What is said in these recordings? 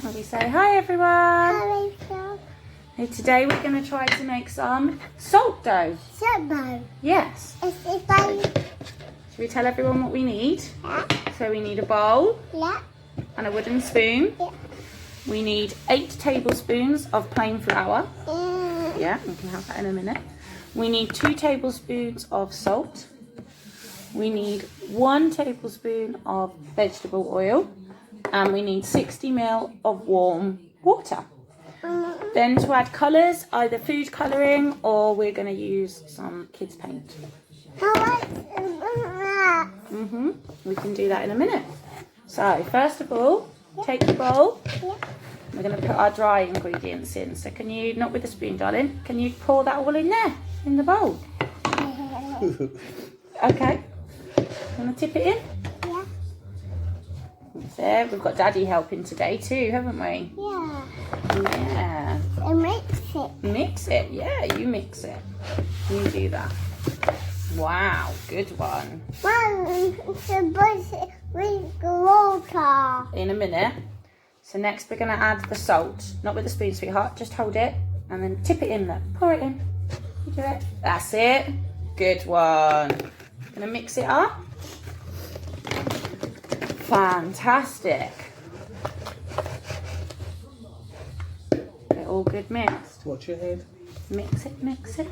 We say hi everyone. Hey, today we're going to try to make some salt dough. Salt dough. Yes. Should we tell everyone what we need? Yeah. So we need a bowl. Yeah. And a wooden spoon. Yeah. We need 8 tablespoons of plain flour. Mm. Yeah, we can have that in a minute. We need 2 tablespoons of salt. We need 1 tablespoon of vegetable oil. And we need 60 ml of warm water. Then to add colours, either food colouring or we're going to use some kids paint. We can do that in a minute. So first of all, take the bowl. We're going to put our dry ingredients in. So can you, not with the spoon darling, can you pour that all in there, in the bowl? Okay. Want to tip it in? Yeah. That's it. We've got Daddy helping today too, haven't we? Yeah. Yeah. And mix it. Mix it. Yeah, you mix it. You do that. Wow, good one. Mom, it's a with water. In a minute. So next we're going to add the salt. Not with the spoon, sweetheart. Just hold it and then tip it in there. Pour it in. You do it. That's it. Good one. Going to mix it up. Fantastic. Get all good mixed. Watch your head. Mix it, mix it.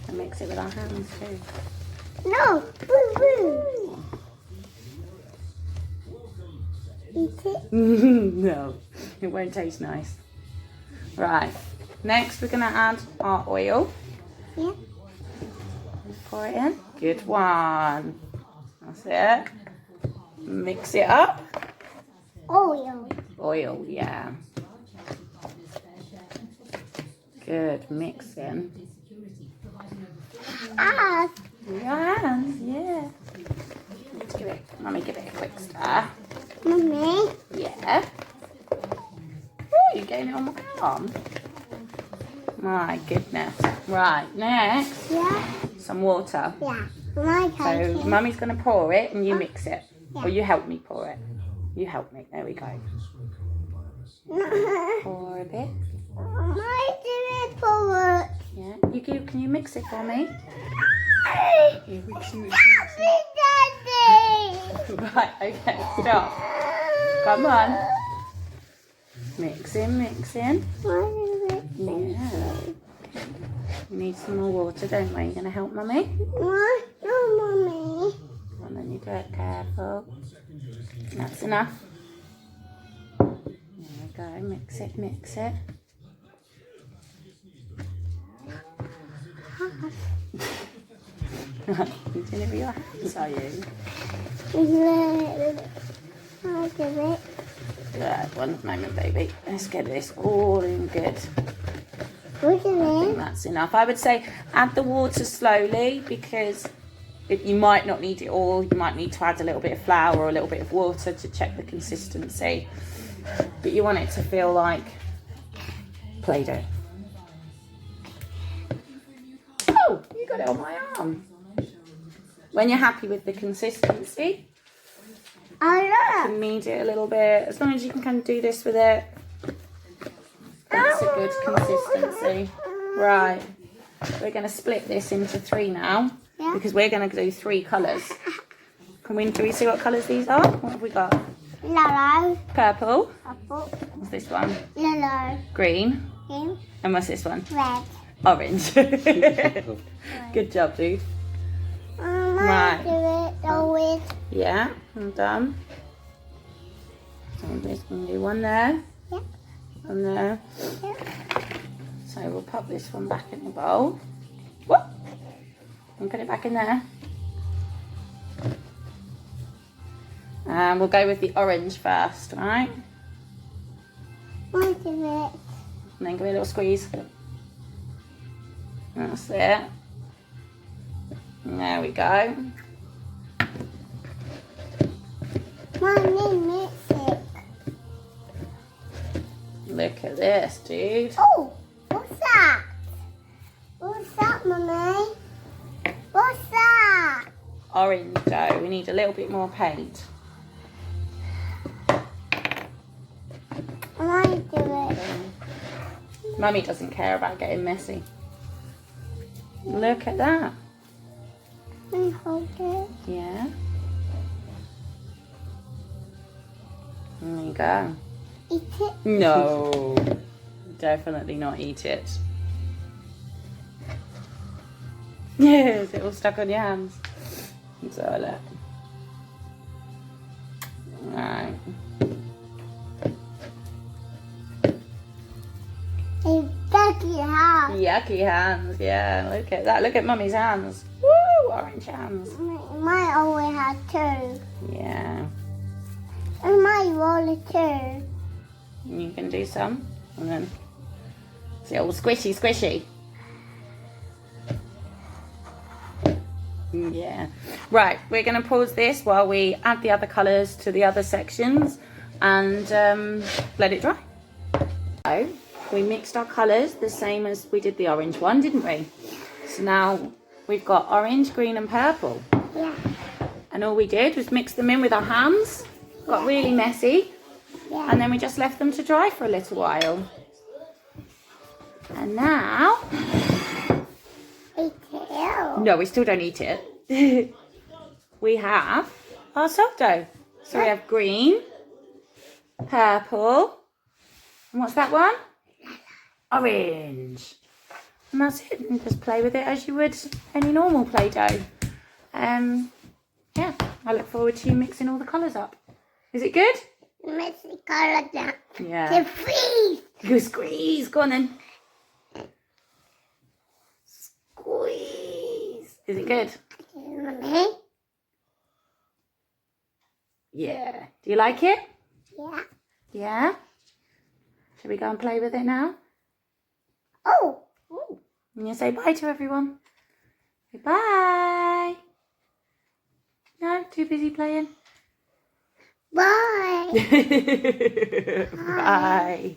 And mix it with our hands too. No. Woo. Eat it. No, it won't taste nice. Right, next we're going to add our oil. Yeah. Pour it in. Good one. That's it. Mix it up. Oil. Oil, yeah. Good, mixing. Ah. Yeah, yeah. Let's give it, Mummy, give it a quick stir. Mummy. Yeah. Oh, you're getting it on my arm. My goodness. Right, next, Yeah. some water. Yeah. My So country. Mummy's going to pour it and you mix it. Yeah. Or you help me pour it. You help me. There we go. Pour a bit. My doing for it. Yeah. Can you mix it for me? Yeah, mix it. Daddy. Right, okay, stop. Come on. Mix in, mix in. Yeah. We need some more water, don't we? You going to help Mummy? No, Mommy. And then you do it careful. That's enough. There we go. Mix it, mix it. You're doing it with your hands, are you? I'll give it. Good. One moment, baby. Let's get this all in good. Look I at think it. that's enough. I would say add the water slowly because you might not need it all. You might need to add a little bit of flour or a little bit of water to check the consistency. But you want it to feel like Play-Doh. Oh, you got it on my arm. When you're happy with the consistency, I you can knead it a little bit. As long as you can kind of do this with it. That's a good consistency. Right. We're going to split this into 3 now. Yeah. Because we're going to do 3 colours. Do we see what colours these are? What have we got? Yellow. Purple. Purple. What's this one? Yellow. Green. Green. And what's this one? Red. Orange. Good job, dude. Right. Do it. Always. Yeah, I'm done. So I'm just going to do one there. Yeah. One there. Yeah. So we'll pop this one back in the bowl. Whoop! And put it back in there. And we'll go with the orange first, right? I'll give it. And then give it a little squeeze. That's it. And there we go. Mommy, mix it. Look at this, dude. Oh, what's that? What's that, Mommy? What's that? Orange dough. We need a little bit more paint. Mummy do it. Mummy doesn't care about getting messy. Look at that. I hold it. Yeah. There you go. Eat it. No. Definitely not eat it. Yes, it all stuck on your hands. So look. Right. It's Ducky house. Yucky hands, yeah. Look at that. Look at Mummy's hands. Woo! Orange hands. Mine always has two. Yeah. And my roller too. You can do some. And then see all squishy, squishy. Yeah. Right, we're going to pause this while we add the other colours to the other sections and let it dry. So, we mixed our colours the same as we did the orange one, didn't we? So now we've got orange, green and purple. Yeah. And all we did was mix them in with our hands. Got really messy. Yeah. And then we just left them to dry for a little while. And now... Eat it. No, we still don't eat it. We have our soft dough. So we have green, purple, and what's that one? Orange. And that's it. And just play with it as you would any normal Play-Doh. Yeah, I look forward to you mixing all the colours up. Is it good? Let's color that. Yeah. The freeze. Go squeeze. Go on then. Squeeze. Is it good? Mommy? Yeah. Do you like it? Yeah. Yeah? Shall we go and play with it now? Oh. Ooh. And you say bye to everyone. Say bye. No, too busy playing. Bye. Bye.